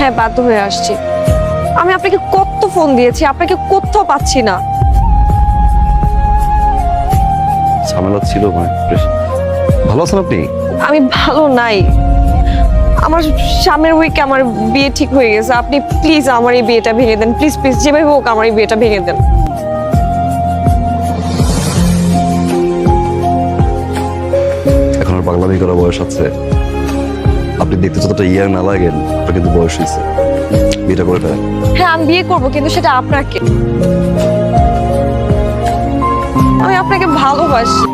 হ্যাঁ, বাধ্য হয়ে আসছি। আমি আপনাকে কত ফোন দিয়েছি, আপনাকে কোথাও পাচ্ছি না। ঝামেলা ছিল মানে ভালো আছেন আপনি? আমি ভালো নাই। আমার সামনের উইকে আমার বিয়ে ঠিক হয়ে গেছে। আপনি প্লিজ আমার এই বিয়েটা ভেঙে দেন, প্লিজ প্লিজ, যেভাবে হোক আমার এই বিয়েটা ভেঙে দেন। এখন আর পাগলামি করার বয়স আছে? আপনি দেখতে যতটা ইয়ার না লাগেন, আপনার কিন্তু বয়স হয়েছে। বিয়েটা করে ফেলেন। হ্যাঁ, আমি বিয়ে করবো, কিন্তু সেটা আপনাকে। আমি আপনাকে ভালোবাসি।